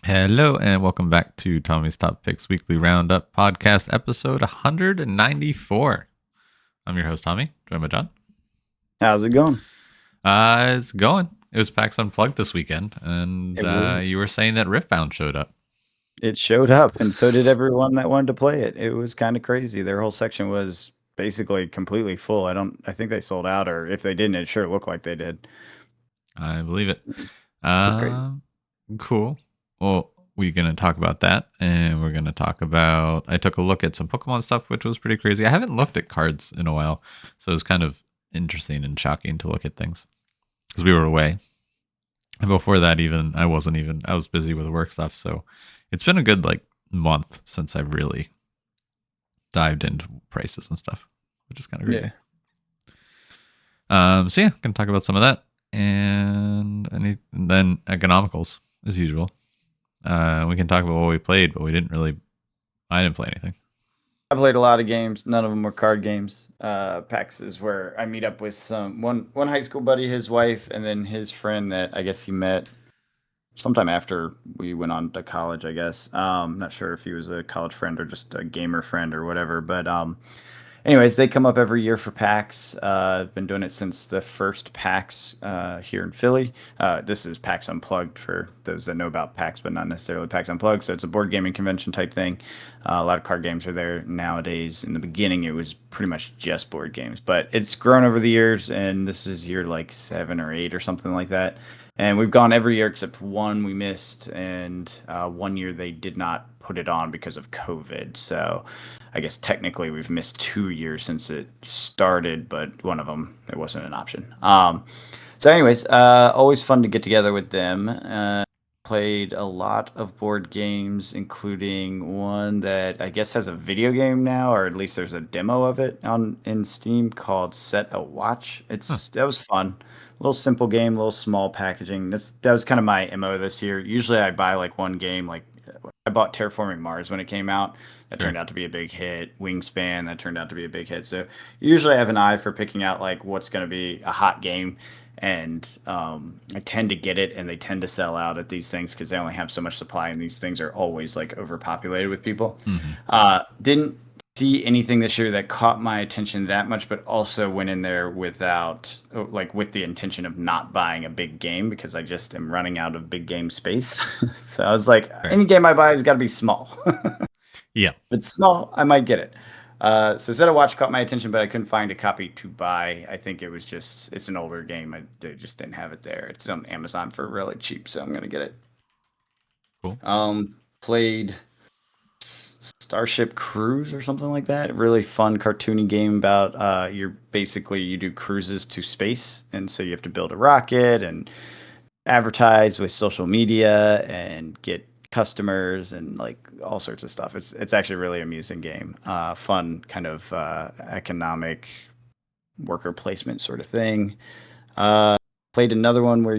Hello and welcome back to Tommy's Top Picks Weekly Roundup podcast episode 194. I'm your host Tommy, joined by John. How's it going? It's going. It was PAX Unplugged this weekend, and It was. you were saying that Riftbound showed up. It showed up, and so did everyone that wanted to play it. It was kind of crazy. Their whole section was basically completely full. I think they sold out, or if they didn't, it sure looked like they did. I believe it. It was pretty crazy. Cool. Well, we're going to talk about that, and we're going to talk about. I took a look at some Pokemon stuff, which was pretty crazy. I haven't looked at cards in a while, so it was kind of interesting and shocking to look at things because we were away. And before that, I was busy with work stuff. So it's been a good month since I've really dived into prices and stuff, which is kind of great. Yeah. So yeah, gonna talk about some of that and then economicals as usual. We can talk about what we played, but I didn't play anything. I played a lot of games. None of them were card games. PAX is where I meet up with one high school buddy, his wife, and then his friend that I guess he met sometime after we went on to college, I guess. Not sure if he was a college friend or just a gamer friend or whatever. But anyways, they come up every year for PAX. I've been doing it since the first PAX here in Philly. This is PAX Unplugged for those that know about PAX, but not necessarily PAX Unplugged. So it's a board gaming convention type thing. A lot of card games are there nowadays. In the beginning, it was pretty much just board games, but it's grown over the years, and this is year like 7 or 8 or something like that. And we've gone every year except one we missed, and 1 year they did not put it on because of COVID. So I guess technically we've missed 2 years since it started, but one of them, it wasn't an option. So anyways, always fun to get together with them. Played a lot of board games, including one that I guess has a video game now, or at least there's a demo of it in Steam called Set a Watch. That was fun. A little simple game, a little small packaging. That was kind of my MO this year. Usually I buy like one game, like I bought Terraforming Mars when it came out. That Sure. turned out to be a big hit. Wingspan, that turned out to be a big hit. So usually I have an eye for picking out like what's going to be a hot game, and I tend to get it, and they tend to sell out at these things because they only have so much supply, and these things are always like overpopulated with people. Didn't see anything this year that caught my attention that much, but also went in there with the intention of not buying a big game because I just am running out of big game space. So I was like, Fair. any game I buy has got to be small. Yeah. If it's small, I might get it. So Set a Watch caught my attention, but I couldn't find a copy to buy. I think it's an older game. They just didn't have it there. It's on Amazon for really cheap, so I'm gonna get it. Cool. Played Starship Cruise or something like that. Really fun cartoony game about you do cruises to space, and so you have to build a rocket and advertise with social media and get customers and like all sorts of stuff. It's actually a really amusing game. Fun kind of economic worker placement sort of thing. Played another one where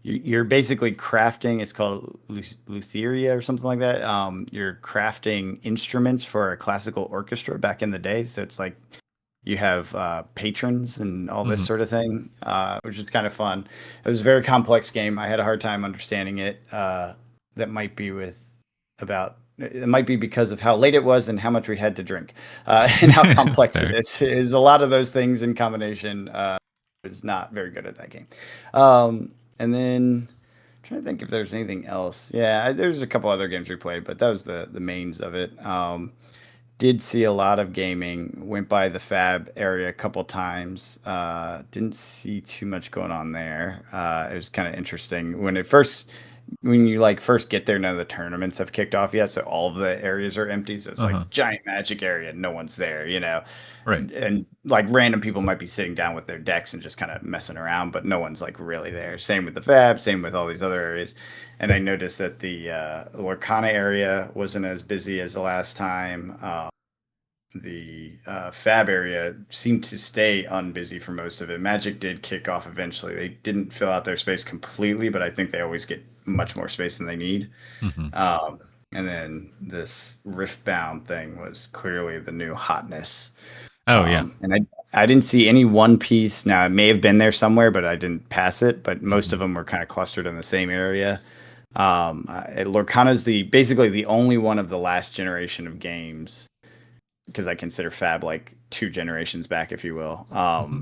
you're basically crafting. It's called Lutheria or something like that. You're crafting instruments for a classical orchestra back in the day. So it's like you have patrons and all this sort of thing, which is kind of fun. It was a very complex game. I had a hard time understanding it. It might be because of how late it was and how much we had to drink, and how complex it is. Is a lot of those things in combination. Was not very good at that game. And then I'm trying to think if there's anything else. Yeah, there's a couple other games we played, but that was the mains of it. Did see a lot of gaming. Went by the Fab area a couple times. Didn't see too much going on there. It was kind of interesting when you like first get there. None of the tournaments have kicked off yet, so all of the areas are empty. So it's like giant magic area, no one's there, Right. And like random people might be sitting down with their decks and just kind of messing around, but no one's like really there. Same with the Fab, same with all these other areas. And I noticed that the Lorcana area wasn't as busy as the last time. The Fab area seemed to stay unbusy for most of it. Magic did kick off eventually. They didn't fill out their space completely, but I think they always get much more space than they need. And then this Riftbound thing was clearly the new hotness. Oh yeah. And I didn't see any One Piece. Now it may have been there somewhere, but I didn't pass it. But most of them were kind of clustered in the same area. Lorcana's the basically the only one of the last generation of games because I consider Fab like two generations back, if you will. Hmm.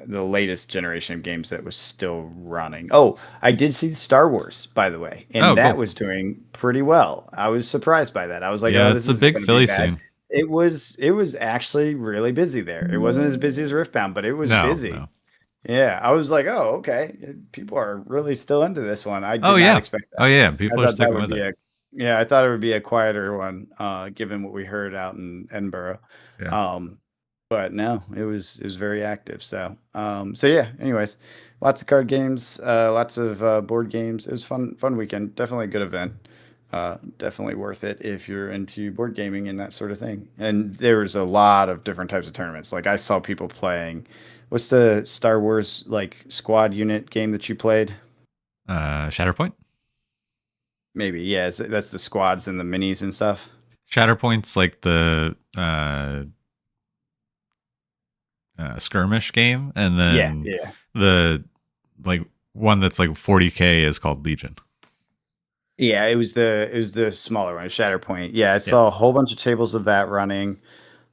The latest generation of games that was still running. Oh, I did see Star Wars, by the way, and Oh, that cool. was doing pretty well. I was surprised by that. I was like, Yeah, "Oh, it's this a isn't big going to be Philly bad." scene. It was actually really busy there. It wasn't as busy as Riftbound, but it was No, busy. no. Yeah, I was like, "Oh, okay. People are really still into this one." I Oh did not yeah. expect Oh that. yeah. I People are thought that sticking would with be it. a yeah, I thought it would be a quieter one, given what we heard out in Edinburgh. Yeah. Um, but no, it was very active. So yeah. Anyways, lots of card games, lots of board games. It was fun weekend. Definitely a good event. Definitely worth it if you're into board gaming and that sort of thing. And there was a lot of different types of tournaments. Like I saw people playing. What's the Star Wars like squad unit game that you played? Shatterpoint. Maybe, yeah. That's the squads and the minis and stuff. Shatterpoint's like the skirmish game, and Yeah, then yeah. the like one that's like 40K is called Legion. Yeah, it was the smaller one, Shatterpoint. Yeah, I Yeah. saw a whole bunch of tables of that running.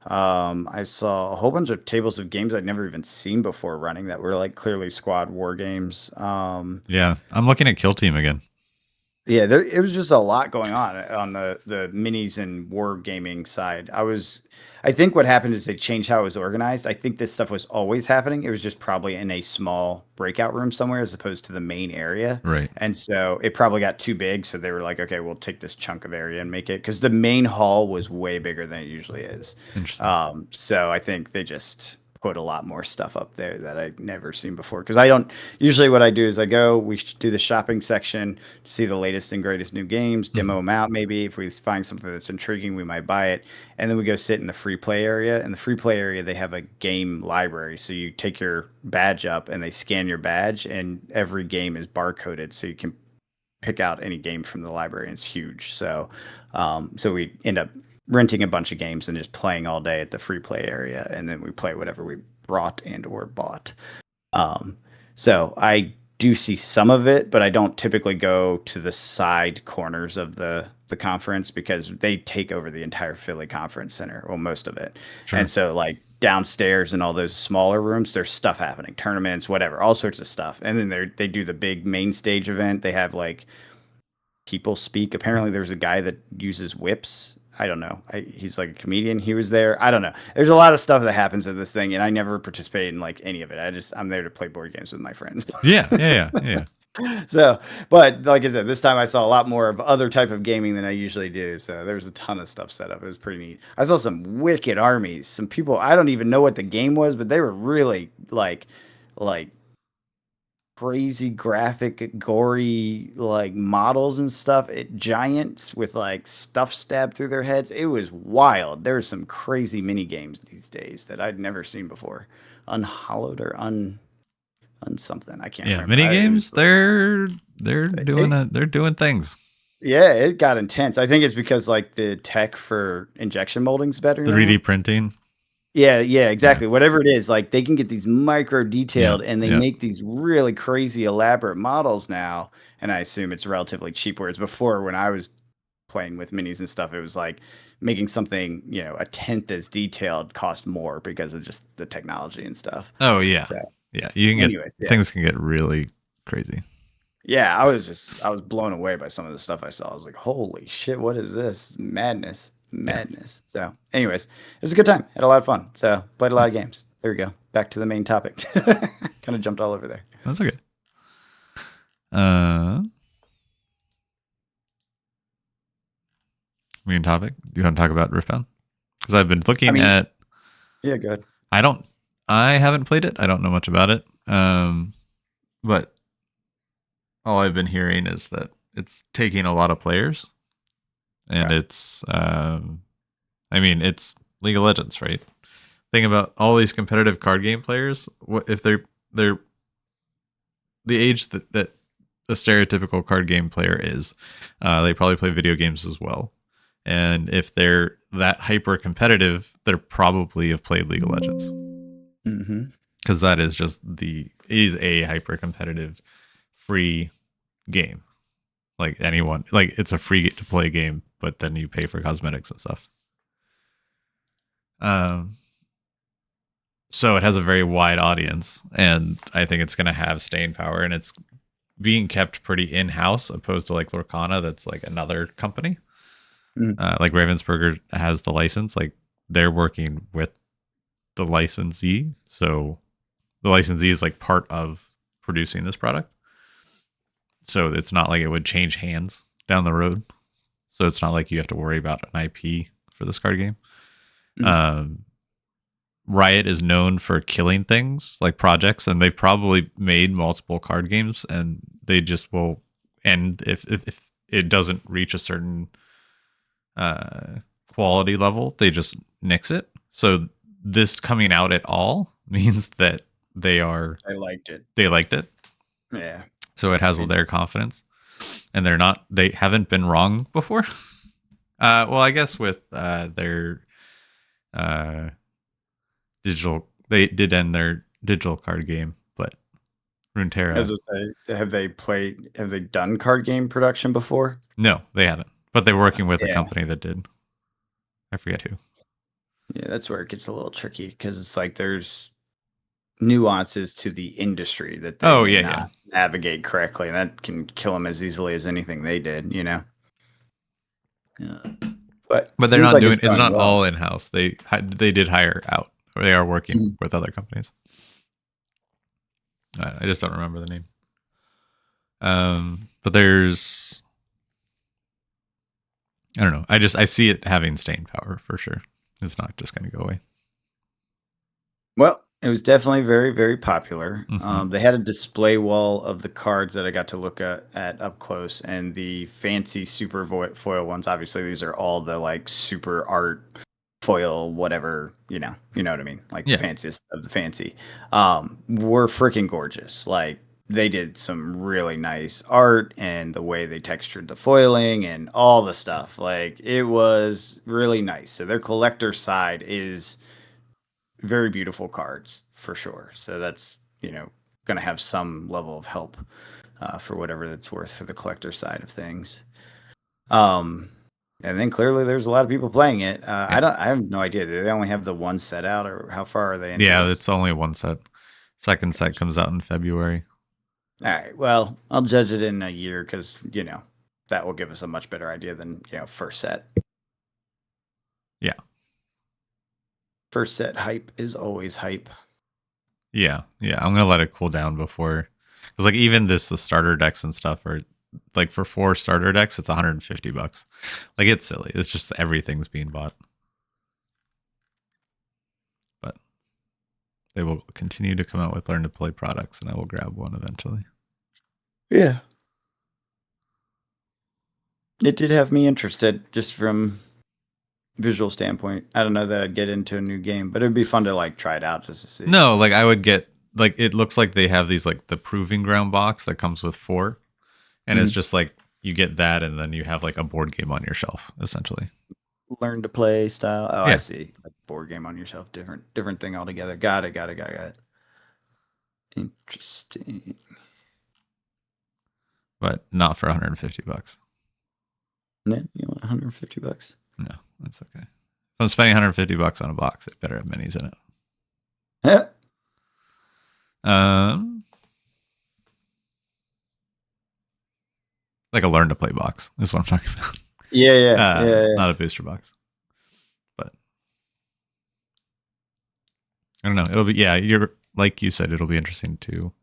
I saw a whole bunch of tables of games I'd never even seen before running that were like clearly squad war games. Yeah. I'm looking at Kill Team again. Yeah, it was just a lot going on the minis and war gaming side. I think what happened is they changed how it was organized. I think this stuff was always happening. It was just probably in a small breakout room somewhere as opposed to the main area. Right. And so it probably got too big. So they were like, okay, we'll take this chunk of area and make it because the main hall was way bigger than it usually is. Interesting. So I think they just put a lot more stuff up there that I'd never seen before. Because I don't usually what I do is we do the shopping section to see the latest and greatest new games, Hmm. demo them out. Maybe if we find something that's intriguing, we might buy it. And then we go sit in the free play area. In the free play area, they have a game library. So you take your badge up and they scan your badge, and every game is barcoded. So you can pick out any game from the library, and it's huge. So we end up renting a bunch of games and just playing all day at the free play area, and then we play whatever we brought and or bought. Um, so I do see some of it, but I don't typically go to the side corners of the conference because they take over the entire Philly Conference Center, well, most of it. And Sure. so like downstairs in all those smaller rooms, there's stuff happening, tournaments, whatever, all sorts of stuff. And then they do the big main stage event. They have like people speak. Apparently, there's a guy that uses whips. I don't know. He's like a comedian. He was there. I don't know. There's a lot of stuff that happens at this thing, and I never participate in like any of it. I'm there to play board games with my friends. Yeah. Yeah. Yeah. Yeah. So, but like I said, this time I saw a lot more of other type of gaming than I usually do. So there was a ton of stuff set up. It was pretty neat. I saw some wicked armies. Some people I don't even know what the game was, but they were really like crazy graphic gory like models and stuff giants with like stuff stabbed through their heads. It was wild. There's some crazy mini games these days that I'd never seen before. Unhollowed or un something, I can't Yeah. remember. Mini It games. was like it, They're doing things. yeah, it got intense. I think it's because like the tech for injection molding's better 3D now. printing. Yeah, yeah, Yeah. exactly. Whatever it is, like they can get these micro Yeah. detailed and they Yeah. make these really crazy elaborate models now. And I assume it's relatively cheap. Whereas before, when I was playing with minis and stuff, it was like making something, a tenth as detailed cost more because of just the technology and stuff. Oh yeah. So, Yeah. You can get anyways, yeah. things can get really crazy. Yeah, I was blown away by some of the stuff I saw. I was like, holy shit, what is this? Madness. Yeah. Madness. So, anyways, it was a good time. Had a lot of fun. So, played a lot of Nice. games. There we go. Back to the main topic. Kind of jumped all over there. That's okay. Uh, main topic. Do you want to talk about Riftbound? Because I've been I looking mean, at. yeah, good. I don't. I haven't played it. I don't know much about it. But all I've been hearing is that it's taking a lot of players, and Okay. it's. I mean, it's League of Legends, right? Think about all these competitive card game players. What if they're the age that a stereotypical card game player is? They probably play video games as well. And if they're that hyper competitive, they're probably have played League of Legends Mm-hmm. because that is a hyper competitive free game. Like anyone, like it's a free to play game, but then you pay for cosmetics and stuff. Um, so it has a very wide audience, and I think it's going to have staying power, and it's being kept pretty in house, opposed to like Lorcana, that's like another company. Mm. Like Ravensburger has the license, like they're working with the licensee, so the licensee is like part of producing this product. So it's not like it would change hands down the road. So it's not like you have to worry about an IP for this card game. Mm. Um, Riot is known for killing things like projects, and they've probably made multiple card games, and they just will end if it doesn't reach a certain uh, quality level. They just nix it. So this coming out at all means that I liked it. they liked it. Yeah. So it has And their confidence, and they haven't been wrong before. Well, I guess with their uh, digital, they did end their digital card game, but as Runeterra, I say, have they done card game production before? no, they haven't. But they're working with a Yeah. company that did. I forget who. Yeah, that's where it gets a little tricky because it's like there's nuances to the industry that they Oh may yeah, yeah, not navigate correctly, and that can kill them as easily as anything they did, you know? Yeah. But but they're seems not like doing. it's It's going not well. all in house. They did hire out, or they are working Mhm. with other companies. I just don't remember the name. But there's I don't know. I see it having staying power for sure. It's not just going to go away. Well, it was definitely very, very popular. Mm-hmm. They had a display wall of the cards that I got to look at up close, and the fancy super foil ones. Obviously, these are all the like super art foil, whatever, you know what I mean, like the Yeah, fanciest of the fancy, were freaking gorgeous. Like they did some really nice art and the way they textured the foiling and all the stuff. Like it was really nice. So their collector side is very beautiful cards for sure. So that's going to have some level of help for whatever that's worth for the collector side of things. Um, and then clearly there's a lot of people playing it. yeah, I have no idea. Do they only have the one set out, or how far are they into yeah. this? It's only one set. Second set comes out in February. All right. Well, I'll judge it in a year because that will give us a much better idea than first set. Yeah, First set hype is always hype. yeah, yeah. I'm gonna let it cool down before, because like even the starter decks and stuff are like for 4 starter decks, it's $150. Like it's silly. It's just everything's being bought, but they will continue to come out with learn to play products, and I will grab one eventually. Yeah. It did have me interested just from visual standpoint. I don't know that I'd get into a new game, but it'd be fun to like try it out just to see. No, like I would get like it looks like they have these like the proving ground box that comes with 4, and it's Mhm. just like you get that, and then you have like a board game on your shelf essentially. Learn to play style. Oh, I Yeah, see. Like board game on yourself, different thing altogether. Got it. Got it. Interesting. but not for $150. Yeah, you want $150? No, that's okay. If I'm spending $150 on a box, it better have minis in it. Yeah, Um, like a learn to play box is what I'm talking about. yeah. Not a booster box, but I don't know. It'll be You're like you said, it'll be interesting to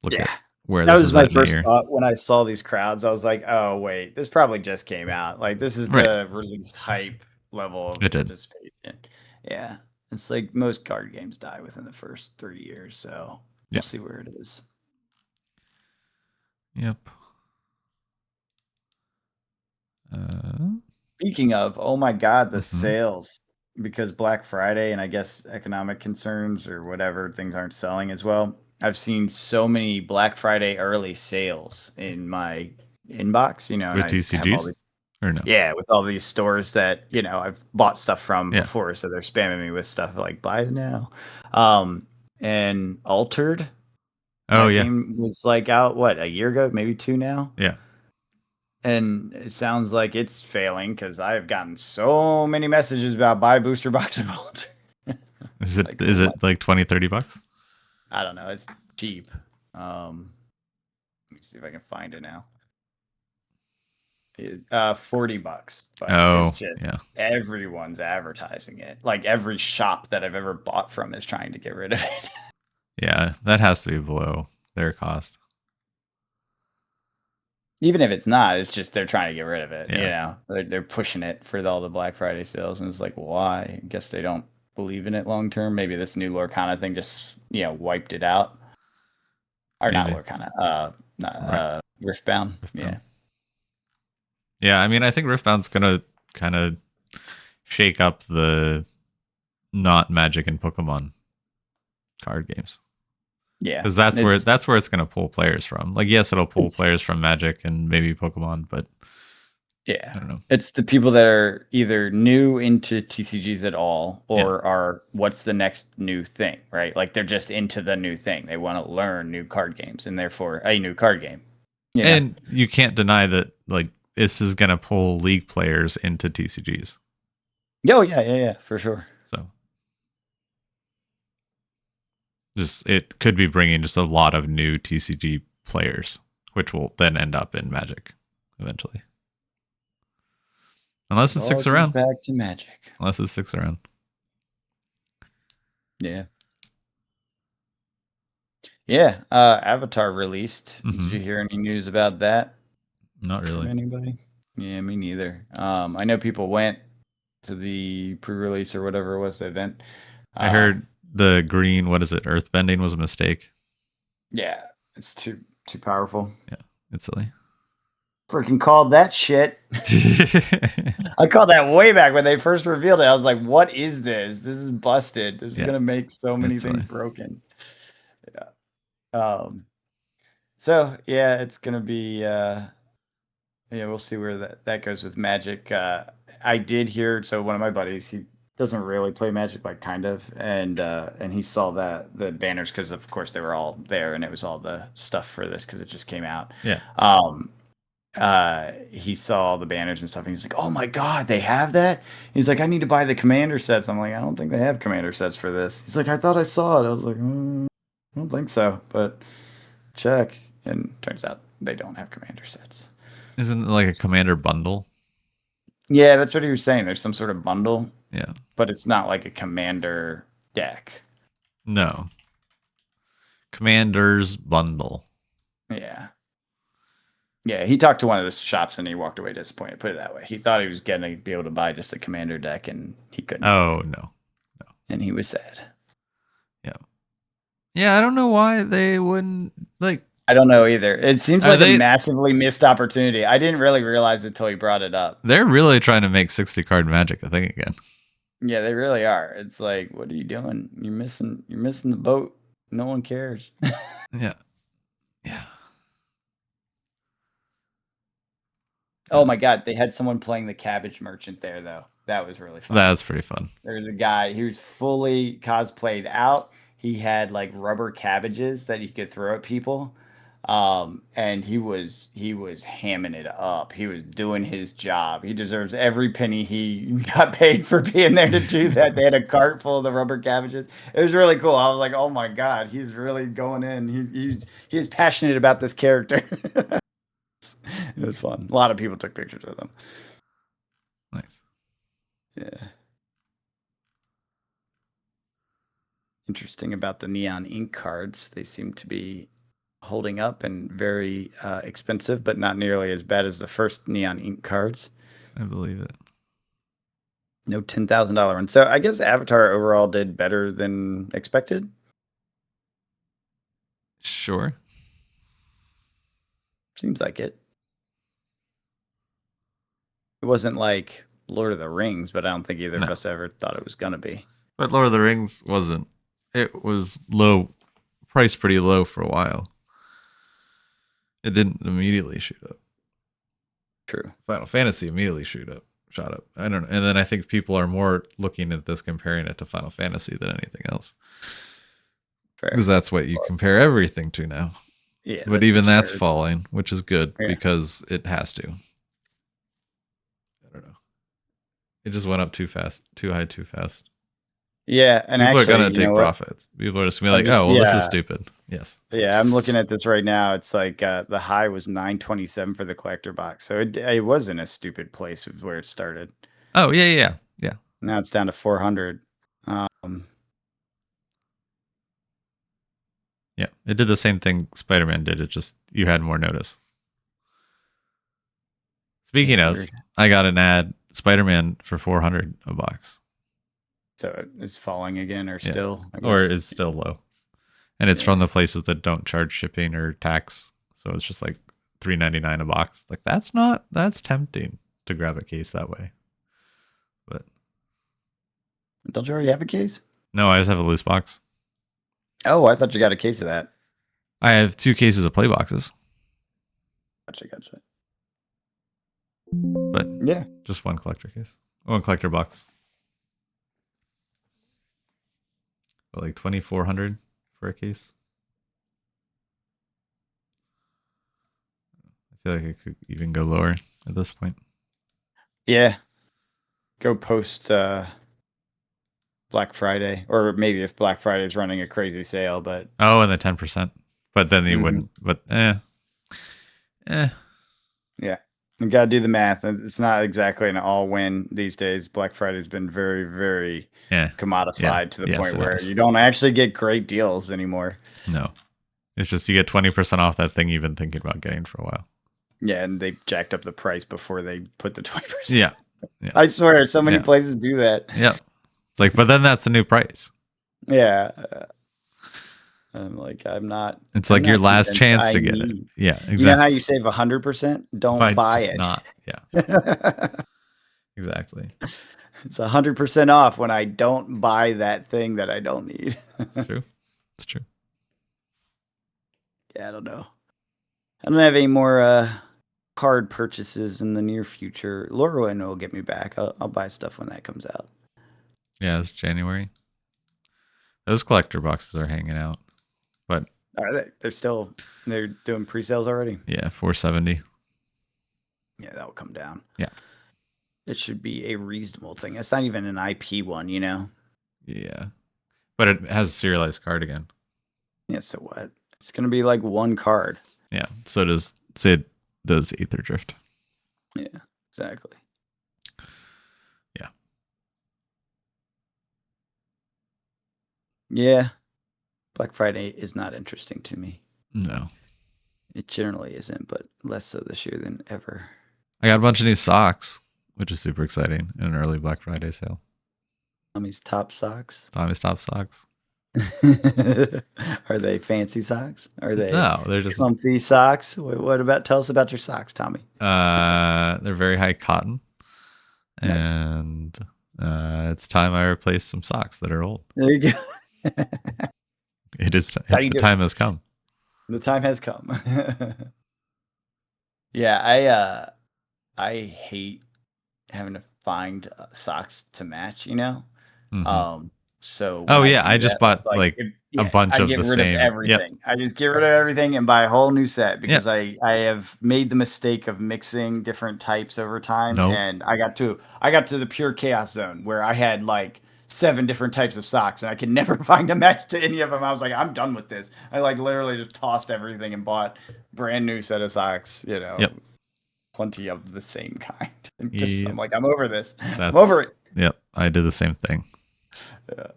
look Yeah. at where That this was is my at in a first year. thought when I saw these crowds. I was like, "Oh wait, this probably just came out. Like this is Right, the release hype level it of did. participation." Yeah, it's like most card games die within the first 3 years, so we'll Yeah. see where it is. Yep. Uh, Speaking of, oh my God, the mhm. sales because Black Friday and I guess economic concerns or whatever, things aren't selling as well. I've seen so many Black Friday early sales in my inbox, and With I have all TCGs these, or no? yeah, with all these stores that, I've bought stuff from Yeah. before, so they're spamming me with stuff like buy it now. Um, and Altered, Oh that yeah, game was like out what, a year ago, maybe two now. yeah. and it sounds like it's failing because I have gotten so many messages about buy booster box vault. Is It's it like, is oh my, it like 20, $30? I don't know. It's cheap. Let me see if I can find it now. $40, but it's Oh, just yeah. everyone's advertising it. Like every shop that I've ever bought from is trying to get rid of it. Yeah, that has to be below their cost. Even if it's not, it's just they're trying to get rid of it. You Yeah. know, they're pushing it for all the Black Friday sales, and it's like, why? I guess they don't believe in it long term. Maybe this new Lorcana thing just wiped it out, or not Maybe. Lorcana, not, Right. Riftbound. Riftbound. Yeah, Yeah, I mean, I think Riftbound's gonna kind of shake up the not Magic and Pokemon card games yeah. because that's where it's gonna pull players from. Like, yes, it'll pull It's players from Magic and maybe Pokemon, but Yeah. I don't know. It's the people that are either new into TCGs at all Yeah, or are what's the next new thing, right? Like they're just into the new thing. They want to learn new card games and therefore a new card game. You know? and you can't deny that like this is gonna pull League players into TCGs. Oh yeah, for sure. So just it could be bringing just a lot of new TCG players, which will then end up in Magic eventually. Unless It it all sticks comes around. back to Magic. Unless it sticks around. Yeah. Yeah. Avatar released. Did Mm-hmm. you hear any news about that Not from really. anybody? Yeah, me neither. I know people went to the pre-release or whatever it was, the event. I heard the green, what is it, earthbending was a mistake. Yeah, it's too powerful. Yeah, it's silly. Freaking called that shit. I called that way back when they first revealed it. I was like, what is this? This is busted. This is Yeah, gonna make so many it's things silly. broken. Yeah. So yeah, it's gonna be yeah, we'll see where that goes with Magic. I did hear, so one of my buddies, he doesn't really play Magic, like kind of, and he saw that the banners because of course they were all there and it was all the stuff for this because it just came out. Yeah. He saw all the banners and stuff and he's like, oh my god, they have that. He's like, I need to buy the commander sets. I'm like, I don't think they have commander sets for this. He's like, I thought I saw it. I was like, I don't think so, but check. And turns out they don't have commander sets. Isn't it like a commander bundle? Yeah, that's what he was saying. There's some sort of bundle, Yeah. but it's not like a commander deck. No. Commander's bundle. Yeah. Yeah, he talked to one of the shops and he walked away disappointed. Put it that way. He thought he was going to be able to buy just a commander deck and he couldn't. Oh, no. And he was sad. Yeah. Yeah, I don't know why they wouldn't like I don't know either. It seems Are like they- a massively missed opportunity. I didn't really realize it until he brought it up. they're really trying to make 60 card Magic a thing again. Yeah, they really are. It's like, what are you doing? You're missing the boat. No one cares. Yeah. Yeah. Oh my god, they had someone playing the cabbage merchant there though. That was really fun. That's pretty fun. There was a guy, he was fully cosplayed out. He had like rubber cabbages that he could throw at people. And he was hamming it up. He was doing his job. He deserves every penny he got paid for being there to do that. They had a cart full of the rubber cabbages. It was really cool. I was like, oh my god, he's really going in. He is passionate about this character. It was fun. A lot of people took pictures of them. Nice. Yeah. Interesting about the neon ink cards. They seem to be holding up and very expensive, but not nearly as bad as the first neon ink cards. I believe it. No $10,000 one. So I guess Avatar overall did better than expected. Sure. Seems like it. It wasn't like Lord of the Rings, but I don't think either of us ever thought it was gonna be. But Lord of the Rings wasn't. It was low, priced pretty low for a while. It didn't immediately shoot up. True. Final Fantasy immediately shot up. I don't know. And then I think people are more looking at this, comparing it to Final Fantasy than anything else. Fair. Because that's what you compare everything to now. Yeah. But even that's falling, which is good because it has to. It just went up too fast, too high, too fast. Yeah, and People are actually, gonna you know take what? profits. People are just gonna be I'm like, just "Oh, well, this is yeah, stupid." Yes. yeah. I'm looking at this right now. It's like the high was 927 for the collector box, so it wasn't a stupid place where it started. Oh yeah, yeah, yeah. Yeah. Now it's down to 400. Um, Yeah. It did the same thing Spider-Man did. It just you had more notice. yeah, Speaking of, weird. I got an ad Spider-Man for 400 a box. So it's falling again, or Yeah. still, I Or guess. is still low. And it's from Yeah, the places that don't charge shipping or tax. So it's just like 3.99 a box. Like that's tempting to grab a case that way. But don't you already have a case? no, I just have a loose box. Oh, I thought you got a case of that. I have 2 cases of play boxes, Gotcha, gotcha. but Yeah, just one collector case. One collector box. But like 2,400 for a case. I feel like it could even go lower at this point. yeah. Go post Black Friday, or maybe if Black Friday is running a crazy sale, but Oh, and the 10%. But then you mhm, wouldn't. But eh. yeah, you gotta do the math. It's not exactly an all win these days. Black Friday's been very, very Yeah. Yeah. commodified to the Yes, point it where has. you don't actually get great deals anymore. No. It's just you get 20% off that thing you've been thinking about getting for a while. Yeah, and they jacked up the price before they put the 20%. Yeah. Yeah. I swear, so many Yeah. places do that. Yeah. It's like, but then that's the new price. Yeah, I'm like, I'm not, It's I'm like your not last convinced chance I to get it. need. Yeah, You know how exactly. you save 100%? If I Don't buy just it. not, yeah, exactly. It's 100% off when I don't buy that thing that I don't need. It's true. It's true. Yeah, I don't know. I don't have any more card purchases in the near future. Lorwyn will get me back. I'll buy stuff when that comes out. Yeah, it's January. Those collector boxes are hanging out, but Are they? They're doing pre-sales already. yeah, 470. Yeah, that'll come down. Yeah, It should be a reasonable thing. It's not even an IP one, you know. yeah, but it has a serialized card again. Yeah, so what? It's gonna be like one card. Yeah, so does Sid does Aether Drift. Yeah, exactly. Yeah, Yeah, Black Friday is not interesting to me. no, It generally isn't, but less so this year than ever. I got a bunch of new socks, which is super exciting in an early Black Friday sale. Tommy's top socks. Tommy's top socks. Are they fancy socks? Are they No, they're just comfy socks? What about? Tell us about your socks, Tommy. they're very high cotton, Nice. and it's time I replace some socks that are old. There you go. It is That's how you the do it. time has come. The time has come. Yeah, I hate having to find socks to match, you know? Hmm. Um, so when Oh I yeah, I do just that, bought like, like a yeah, bunch I of get the rid of same. Yep, everything. I just get rid of everything and buy a whole new set because yep. I have made the mistake of mixing different types over time, Nope. and I got to the pure chaos zone where I had like 7 different types of socks and I could never find a match to any of them. I was like, I'm done with this. I like literally just tossed everything and bought brand new set of socks, you know, Yep. plenty of the same kind. And just I'm Yep. like, I'm over this. I'm over That's it. yep. I did the same thing. Yeah,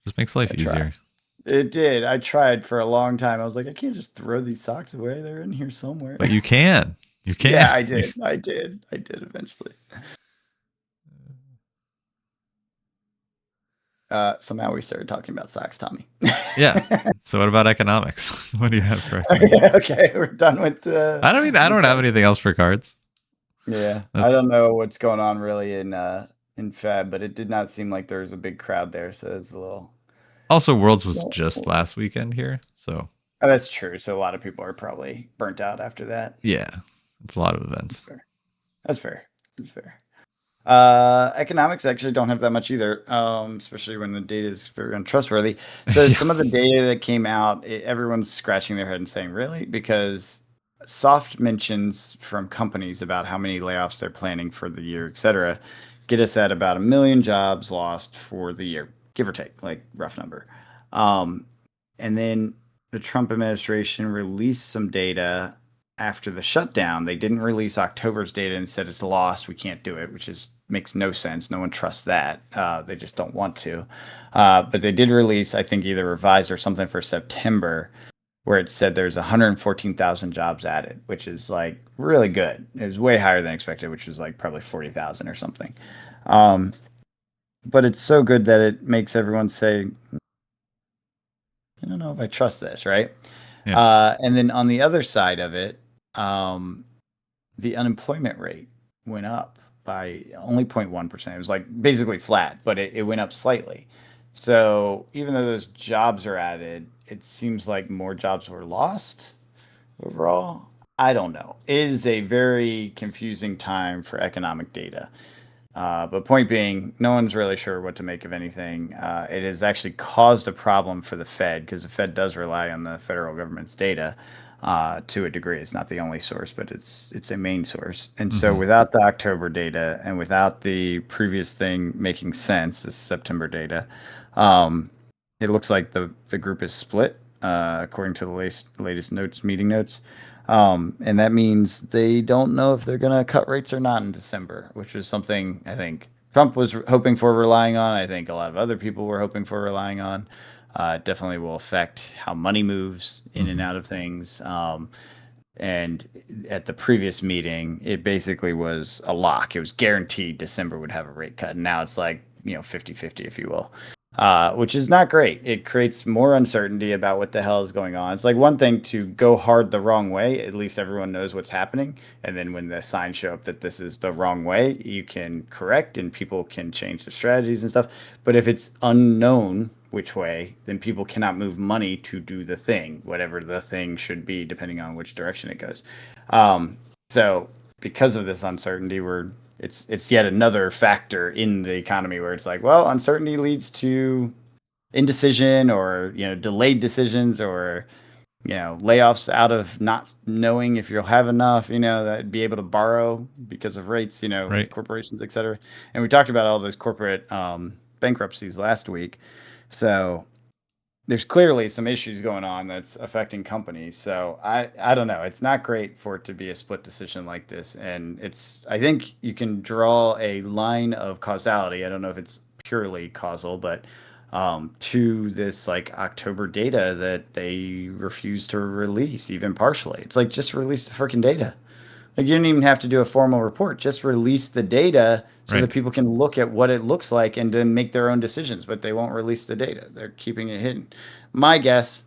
Just makes life I tried. easier. It did. I tried for a long time. I was like, I can't just throw these socks away. They're in here somewhere. But you can. You can. Yeah, I did. I did. I did eventually. Somehow we started talking about socks, Tommy. Yeah. So what about economics? What do you have for economics? Yeah, okay, we're done with I don't have okay. anything else for cards. Yeah, I That's don't know what's going on really in Fab, but it did not seem like there was a big crowd there, so it's a little. also Worlds was Well, just last weekend here, so oh, that's true. So a lot of people are probably burnt out after that. yeah, it's a lot of That's events. fair. That's fair. That's fair. Economics actually don't have that much either, especially when the data is very untrustworthy. So Yeah. some of the data that came out, everyone's scratching their head and saying, "Really?" Because soft mentions from companies about how many layoffs they're planning for the year, et cetera, get us at about 1 million jobs lost for the year, give or take, like rough number. Um, and then the Trump administration released some data after the shutdown. They didn't release October's data and said it's lost. We can't do it, which is makes no sense. No one trusts that. They just don't want to. But they did release, I think, either revised or something for September, where it said there's 114,000 jobs added, which is like really good. It was way higher than expected, which was like probably 40,000 or something. Um, but it's so good that it makes everyone say, I don't know if I trust this, right? Yeah. And then on the other side of it, um, the unemployment rate went up by only 0.1%. It was like basically flat, but it went up slightly. So even though those jobs are added, it seems like more jobs were lost overall. I don't know. It is a very confusing time for economic data. But point being, no one's really sure what to make of anything. It has actually caused a problem for the Fed because the Fed does rely on the federal government's data to a degree. It's not the only source, but it's a main source. And so Hmm. without the October data and without the previous thing making sense, this September data, um, it looks like the group is split according to the latest notes, meeting notes. And that means they don't know if they're going to cut rates or not in December, which is something I think Trump was hoping for, relying on. I think a lot of other people were hoping for, relying on. It definitely will affect how money moves in and Hmm. out of things. And at the previous meeting, it basically was a lock. It was guaranteed December would have a rate cut. And now it's like, 50-50, if you will, which is not great. It creates more uncertainty about what the hell is going on. It's like one thing to go hard the wrong way. At least everyone knows what's happening. And then when the signs show up that this is the wrong way, you can correct and people can change their strategies and stuff. But if it's unknown which way, then people cannot move money to do the thing, whatever the thing should be, depending on which direction it goes. Um, so because of this uncertainty, it's yet another factor in the economy where it's like, well, uncertainty leads to indecision or delayed decisions or layoffs out of not knowing if you'll have enough, that be able to borrow because of rates, Right. corporations, et cetera. And we talked about all those corporate bankruptcies last week. So there's clearly some issues going on that's affecting companies. So I don't know. It's not great for it to be a split decision like this. And I think you can draw a line of causality. I don't know if it's purely causal, but to this like October data that they refuse to release even partially. It's like just release the freaking data. Like you don't even have to do a formal report. Just release the data so that Right. people can look at what it looks like and then make their own decisions. But they won't release the data. They're keeping it hidden. My guess,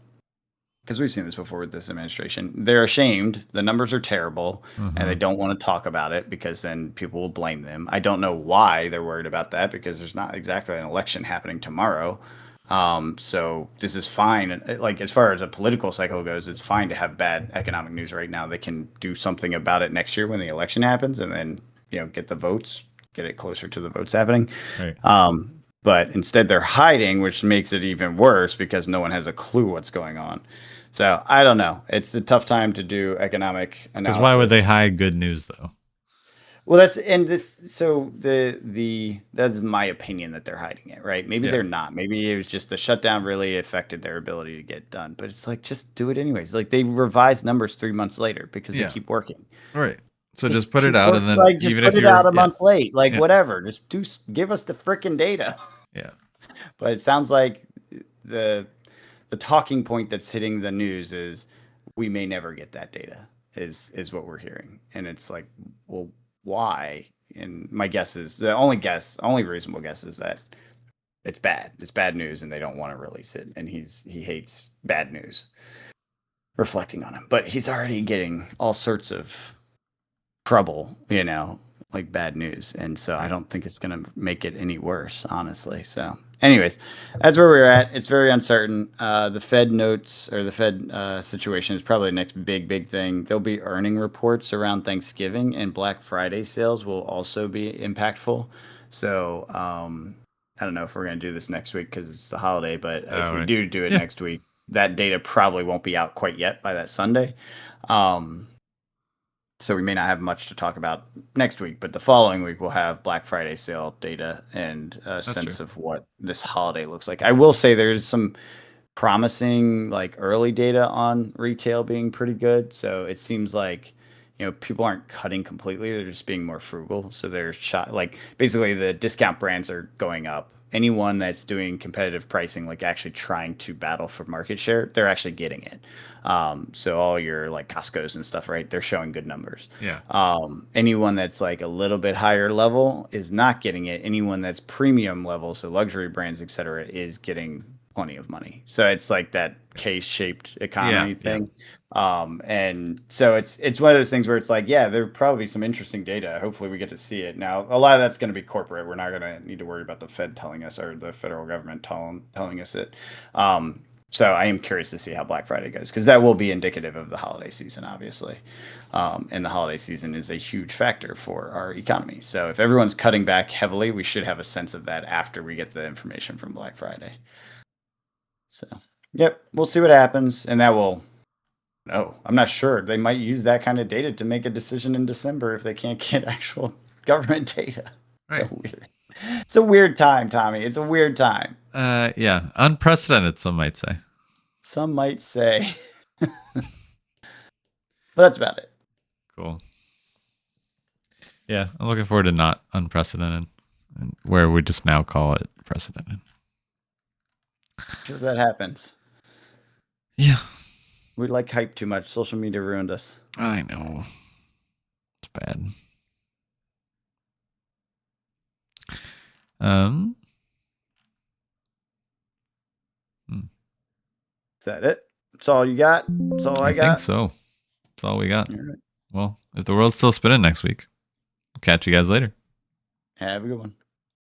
because we've seen this before with this administration, they're ashamed. The numbers are terrible, and they Hmm. don't want to talk about it because then people will blame them. I don't know why they're worried about that because there's not exactly an election happening tomorrow. So this is fine. Like as far as a political cycle goes, it's fine to have bad economic news right now. They can do something about it next year when the election happens, and then get the votes, get it closer to the votes happening. Right. But instead, they're hiding, which makes it even worse because no one has a clue what's going on. So I don't know. It's a tough time to do economic Because why would they analysis. hide good news though? Well, that's and this. So the that's my opinion that they're hiding it, right? Maybe Yeah. they're not. Maybe it was just the shutdown really affected their ability to get done. But it's like just do it anyways. Like they revised numbers 3 months later because they Yeah. keep working. Right. So just Just put it keep out, work. and then Like just even put if it out you're, a yeah, month late. Like yeah, whatever. Just give us the freaking data. yeah, But it sounds like the the talking point that's hitting the news is we may never get that data is what we're hearing. And it's like, well, why? And my guess is only reasonable guess is that it's bad. It's bad news and they don't want to release it. And he hates bad news reflecting on him. But he's already getting all sorts of trouble, like bad news. And so I right. don't think it's going to make it any worse, honestly. So, anyways, that's where we're at. It's very uncertain. The Fed notes or the Fed situation is probably the next big thing. There'll be earning reports around Thanksgiving, and Black Friday sales will also be impactful. So, I don't know if we're going to do this next week because it's the holiday, but if we Right. do it Yeah. next week, that data probably won't be out quite yet by that Sunday. Um, So we may not have much to talk about next week, but the following week we'll have Black Friday sale data and a That's true. sense of what this holiday looks like. I will say there's some promising like early data on retail being pretty good. So it seems like people aren't cutting completely; they're just being more frugal. So they're shot like basically the discount brands are going up. Anyone that's doing competitive pricing, like actually trying to battle for market share, they're actually getting it. So all your like Costco's and stuff, right? They're showing good numbers. Yeah. Anyone that's like a little bit higher level is not getting it. Anyone that's premium level, so luxury brands, etc., is getting plenty of money. So it's like that K-shaped Yeah. economy Yeah. thing. And so it's one of those things where it's like, yeah, there'll probably be some interesting data. Hopefully we get to see it. Now, a lot of that's going to be corporate. We're not going to need to worry about the Fed telling us or the federal government telling us it. So I am curious to see how Black Friday goes because that will be indicative of the holiday season, obviously. And the holiday season is a huge factor for our economy. So if everyone's cutting back heavily, we should have a sense of that after we get the information from Black Friday. So, yep, we'll see what happens, and that will. No, I'm not sure. They might use that kind of data to make a decision in December if they can't get actual government data. Right. It's a weird time, Tommy. It's a weird time. Yeah. Unprecedented, some might say. Some might say. But that's about it. Cool. Yeah, I'm looking forward to not unprecedented, and where we just now call it precedented. Sure that happens. Yeah, We like hype too much. Social media ruined us. I know. It's bad. Um, Is that it? That's all you got? That's all I think got? so. That's all we got. All right. Well, if the world's still spinning next week, catch you guys later. Have a good one.